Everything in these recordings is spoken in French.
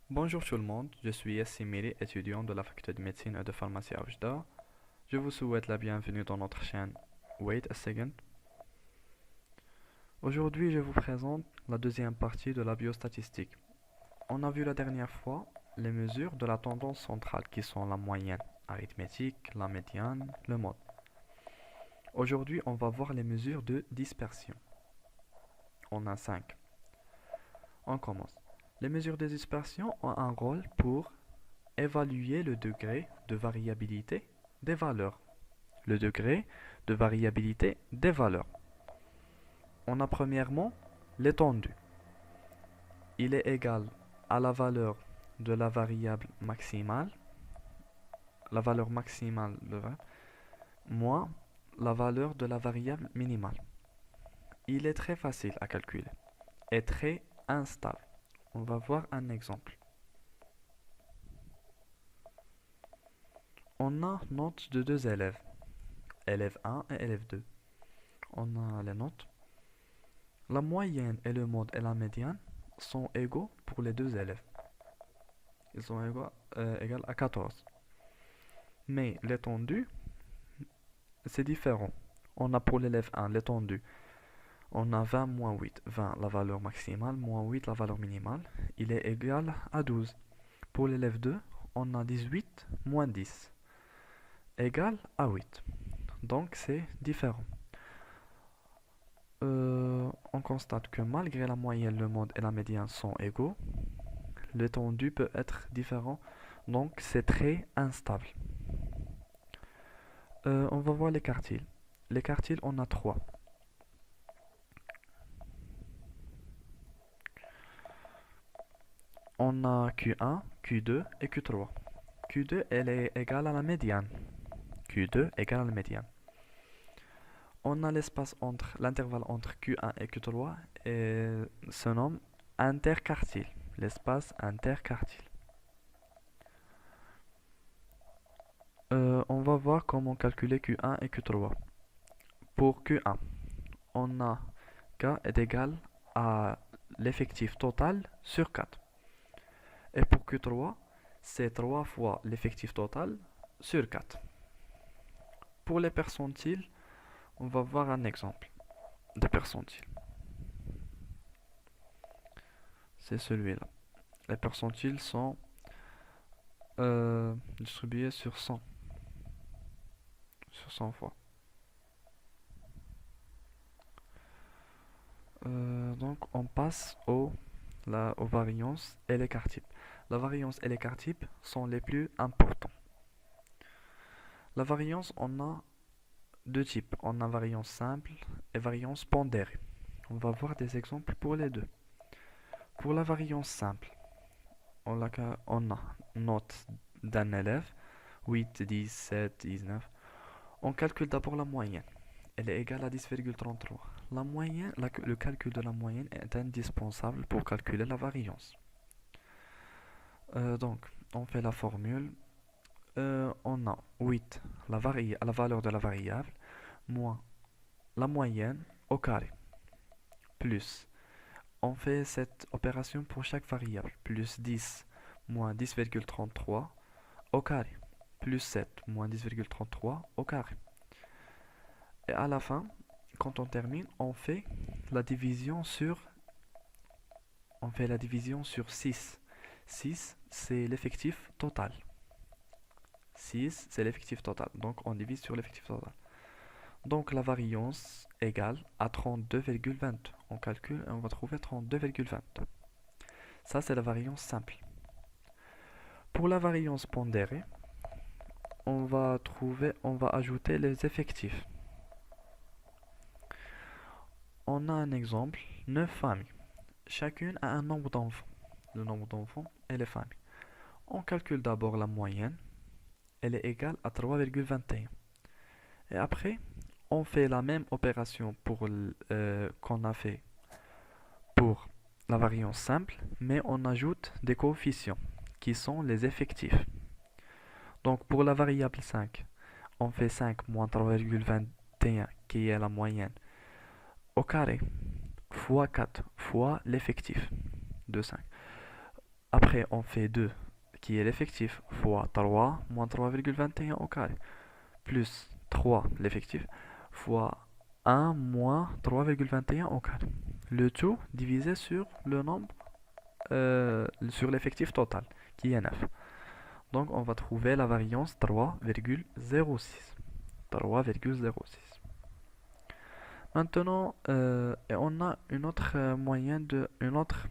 Bonjour tout le monde, je suis Yassim Miri, étudiant de la faculté de médecine et de pharmacie à Oujda. Je vous souhaite la bienvenue dans notre chaîne Wait a Second. Aujourd'hui, je vous présente la deuxième partie de la biostatistique. On a vu la dernière fois les mesures de la tendance centrale qui sont la moyenne arithmétique, la médiane, le mode. Aujourd'hui, on va voir les mesures de dispersion. On a 5. On commence. Les mesures de dispersion ont un rôle pour évaluer le degré de variabilité des valeurs. Le degré de variabilité des valeurs. On a premièrement l'étendue. Il est égal à la valeur de la variable maximale, la valeur maximale moins la valeur de la variable minimale. Il est très facile à calculer et très instable. On va voir un exemple. On a notes de deux élèves, élève 1 et élève 2. On a les notes. La moyenne et le mode et la médiane sont égaux pour les deux élèves. Ils sont égaux à 14. Mais l'étendue, c'est différent. On a pour l'élève 1 l'étendue. On a 20 moins 8. 20 la valeur maximale, moins 8 la valeur minimale. Il est égal à 12. Pour l'élève 2, on a 18 moins 10 égal à 8. Donc c'est différent. On constate que malgré la moyenne, le mode et la médiane sont égaux, l'étendue peut être différent, donc c'est très instable. On va voir les quartiles. Les quartiles, on a 3. On a Q1, Q2 et Q3. Q2, elle est égale à la médiane. Q2 égale à la médiane. On a l'espace entre l'intervalle entre Q1 et Q3 et se nomme interquartile. L'espace interquartile. On va voir comment calculer Q1 et Q3. Pour Q1, on a K est égal à l'effectif total sur 4. Et pour Q3, c'est 3 fois l'effectif total sur 4. Pour les percentiles, on va voir un exemple de percentile. C'est celui-là. Les percentiles sont distribués sur 100. Sur 100 fois. Donc on passe aux variances et l'écart type. La variance et l'écart type sont les plus importants. La variance, on a deux types. On a variance simple et variance pondérée. On va voir des exemples pour les deux. Pour la variance simple, on a note d'un élève, 8, 10, 7, 19. On calcule d'abord la moyenne. Elle est égale à 10,33. La moyenne, le calcul de la moyenne est indispensable pour calculer la variance. Donc, on fait la formule. On a 8, la valeur de la variable, moins la moyenne au carré, plus. On fait cette opération pour chaque variable. Plus 10 moins 10,33 au carré. Plus 7 moins 10,33 au carré. Et à la fin, quand on termine, on fait la division sur 6. 6, c'est l'effectif total. 6, c'est l'effectif total. Donc, on divise sur l'effectif total. Donc, la variance égale à 32,20. On calcule et on va trouver 32,20. Ça, c'est la variance simple. Pour la variance pondérée, on va ajouter les effectifs. On a un exemple, 9 familles. Chacune a un nombre d'enfants. Le nombre d'enfants et les familles. On calcule d'abord la moyenne. Elle est égale à 3,21. Et après, on fait la même opération qu'on a fait pour la variance simple, mais on ajoute des coefficients qui sont les effectifs. Donc pour la variable 5, on fait 5 moins 3,21 qui est la moyenne au carré fois 4 fois l'effectif de 5. Après, on fait 2, qui est l'effectif, fois 3 moins 3,21 au carré, plus 3, l'effectif, fois 1 moins 3,21 au carré. Le tout divisé sur le nombre, sur l'effectif total, qui est 9. Donc, on va trouver la variance 3,06. 3,06. Maintenant, on a une autre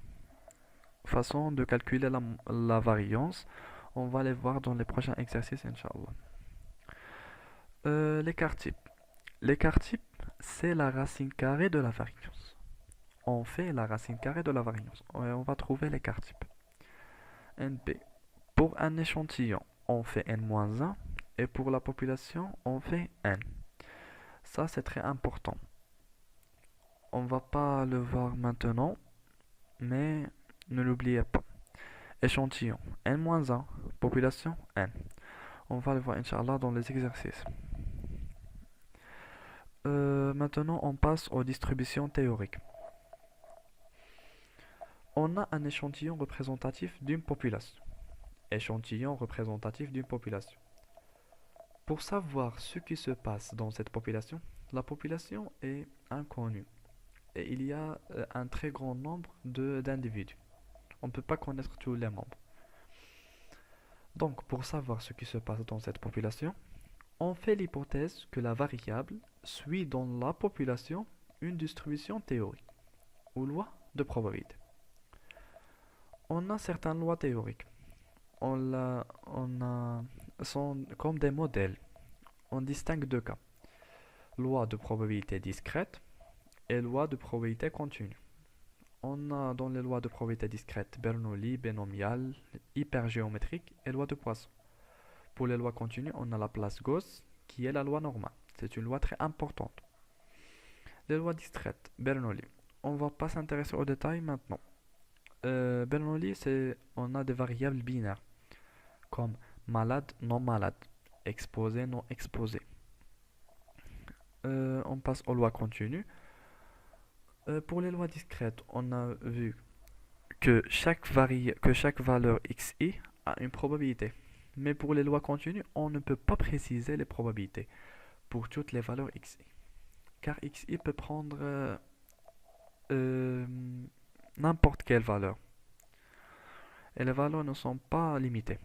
façon de calculer la variance. On va les voir dans les prochains exercices, Inch'Allah. L'écart type. L'écart type, c'est la racine carrée de la variance. On fait la racine carrée de la variance. Et on va trouver l'écart type. NP. Pour un échantillon, on fait n-1. Et pour la population, on fait n. Ça, c'est très important. On va pas le voir maintenant, mais ne l'oubliez pas. Échantillon n-1, population n. On va le voir, Inch'Allah, dans les exercices. Maintenant, on passe aux distributions théoriques. On a un échantillon représentatif d'une population. Échantillon représentatif d'une population. Pour savoir ce qui se passe dans cette population, la population est inconnue. Et il y a un très grand nombre d'individus. On ne peut pas connaître tous les membres. Donc, pour savoir ce qui se passe dans cette population, on fait l'hypothèse que la variable suit dans la population une distribution théorique ou loi de probabilité. On a certaines lois théoriques. Sont comme des modèles. On distingue deux cas. Loi de probabilité discrète et loi de probabilité continue. On a dans les lois de probabilité discrète Bernoulli, binomiale, hypergéométrique et loi de Poisson. Pour les lois continues, on a la place Gauss qui est la loi normale. C'est une loi très importante. Les lois discrètes, Bernoulli. On ne va pas s'intéresser aux détails maintenant. Bernoulli, on a des variables binaires comme malade, non malade, exposé, non exposé. On passe aux lois continues. Pour les lois discrètes, on a vu que chaque valeur xi a une probabilité. Mais pour les lois continues, on ne peut pas préciser les probabilités pour toutes les valeurs xi. Car xi peut prendre euh, n'importe quelle valeur. Et les valeurs ne sont pas limitées.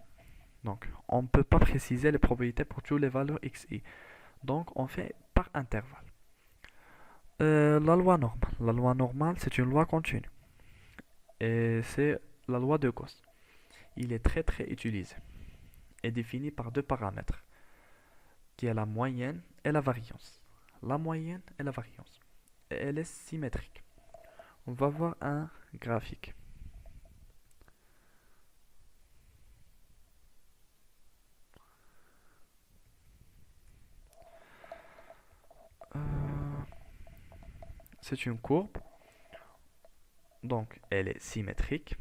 Donc, on ne peut pas préciser les probabilités pour toutes les valeurs xi. Donc, on fait par intervalle. La loi normale. La loi normale, c'est une loi continue. Et c'est la loi de Gauss. Il est très utilisé. Et défini par deux paramètres, qui est la moyenne et la variance. La moyenne et la variance. Et elle est symétrique. On va voir un graphique. C'est une courbe. Donc, elle est symétrique,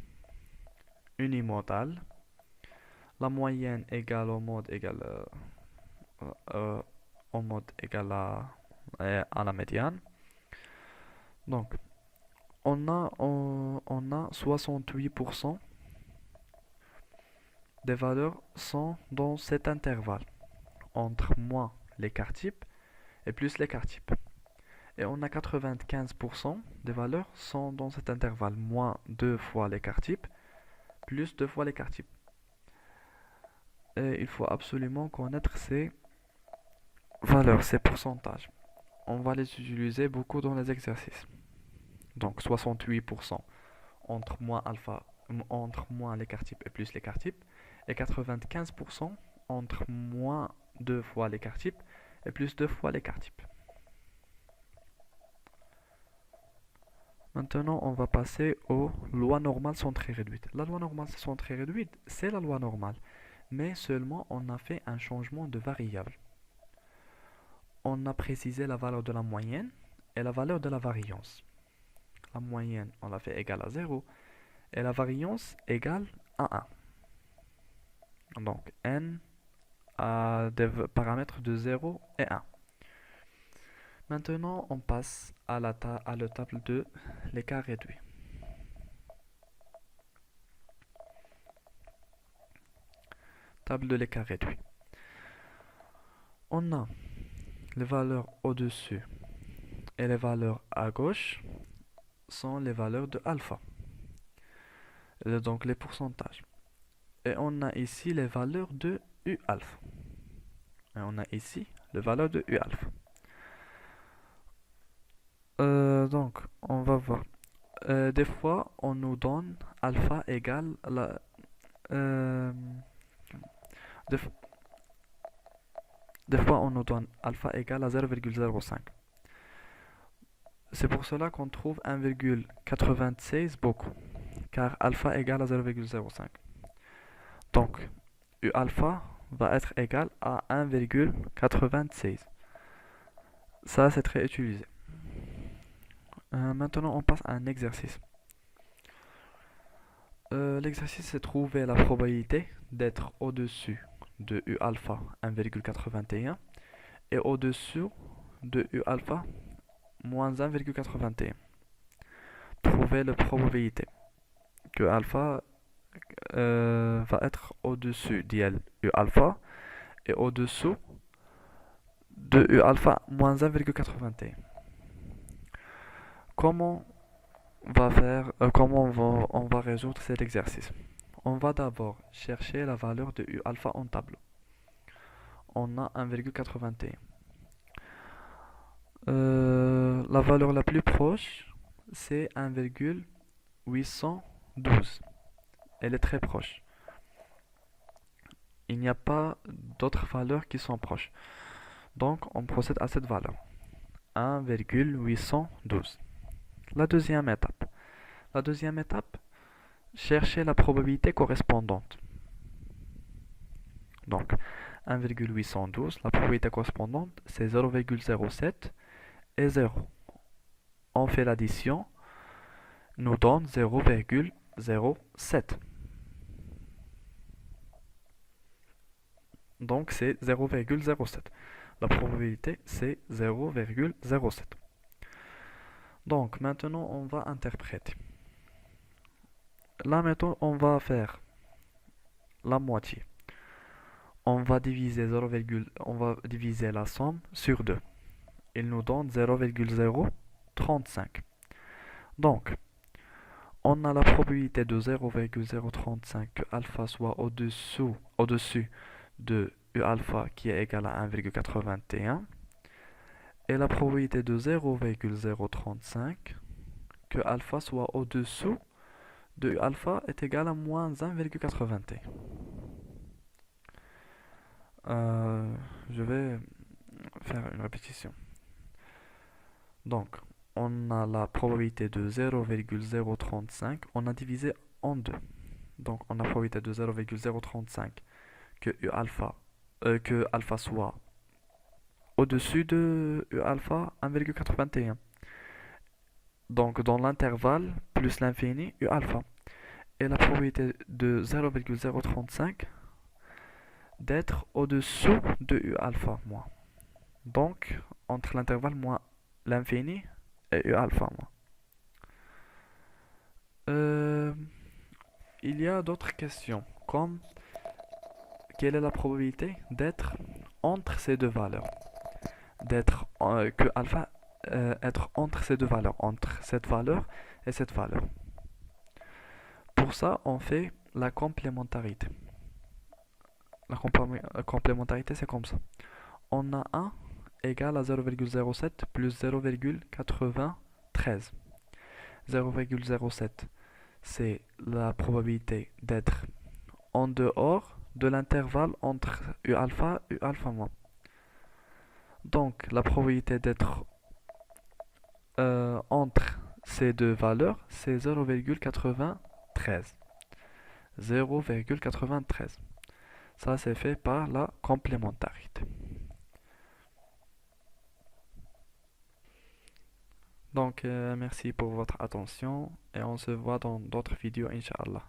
unimodale. La moyenne égale au mode égale à la médiane. Donc, on a 68% des valeurs sont dans cet intervalle entre moins l'écart type et plus l'écart type. Et on a 95% des valeurs sont dans cet intervalle moins 2 fois l'écart type plus 2 fois l'écart type. Et il faut absolument connaître ces valeurs, ces pourcentages. On va les utiliser beaucoup dans les exercices. Donc 68% entre moins alpha, entre moins l'écart type et plus l'écart type, et 95% entre moins 2 fois l'écart type et plus 2 fois l'écart type. Maintenant, on va passer aux lois normales sont très réduites. La loi normale sont très réduite, c'est la loi normale, mais seulement on a fait un changement de variable. On a précisé la valeur de la moyenne et la valeur de la variance. La moyenne, on l'a fait égale à 0 et la variance égale à 1. Donc, n a des paramètres de 0 et 1. Maintenant, on passe à la table de l'écart réduit. table de l'écart réduit. On a les valeurs au-dessus et les valeurs à gauche sont les valeurs de alpha, donc les pourcentages. Et on a ici les valeurs de U alpha. Et on a ici les valeurs de U alpha. Donc, on va voir. Des fois, on nous donne alpha égale euh, des, des fois, on nous donne alpha égale à 0,05. C'est pour cela qu'on trouve 1,96 beaucoup, car alpha égale à 0,05. Donc, U alpha va être égal à 1,96. Ça, c'est très utilisé. Maintenant, on passe à un exercice. L'exercice, c'est trouver la probabilité d'être au-dessus de U alpha 1,81 et au-dessous de U alpha moins 1,81. Trouver la probabilité que alpha va être au-dessus d'IL U alpha et au-dessous de U alpha moins 1,81. Comment on va résoudre cet exercice? On va d'abord chercher la valeur de U alpha en tableau. On a 1,81. La valeur la plus proche, c'est 1,812. Elle est très proche. Il n'y a pas d'autres valeurs qui sont proches. Donc, on procède à cette valeur. 1,812. La deuxième étape. La deuxième étape, chercher la probabilité correspondante. Donc, 1,812, la probabilité correspondante, c'est 0,07 et 0. On fait l'addition, nous donne 0,07. Donc, c'est 0,07. La probabilité, c'est 0,07. Donc, maintenant, on va interpréter. Là, maintenant, on va faire la moitié. On va diviser la somme sur 2. Il nous donne 0,035. Donc, on a la probabilité de 0,035 que alpha soit au-dessus de U alpha qui est égal à 1,81 et la probabilité de 0,035 que alpha soit au-dessous de U alpha est égal à moins 1,81. Je vais faire une répétition. Donc, on a la probabilité de 0,035, on a divisé en 2. Donc, on a la probabilité de 0,035 que U alpha, que alpha soit au-dessus de U alpha 1,81. Donc, dans l'intervalle plus l'infini, U alpha. Et la probabilité de 0,035 d'être au-dessous de U alpha moins. Donc, entre l'intervalle moins l'infini et U alpha moins. Il y a d'autres questions, comme quelle est la probabilité d'être entre ces deux valeurs, que alpha être entre ces deux valeurs, entre cette valeur et cette valeur. Pour ça, on fait la complémentarité. La complémentarité, c'est comme ça. On a 1 égale à 0,07 plus 0,93. 0,07, c'est la probabilité d'être en dehors de l'intervalle entre U alpha et U alpha moins. Donc, la probabilité d'être entre ces deux valeurs, c'est 0,93. 0,93. Ça, c'est fait par la complémentarité. Donc, merci pour votre attention et on se voit dans d'autres vidéos, Inch'Allah.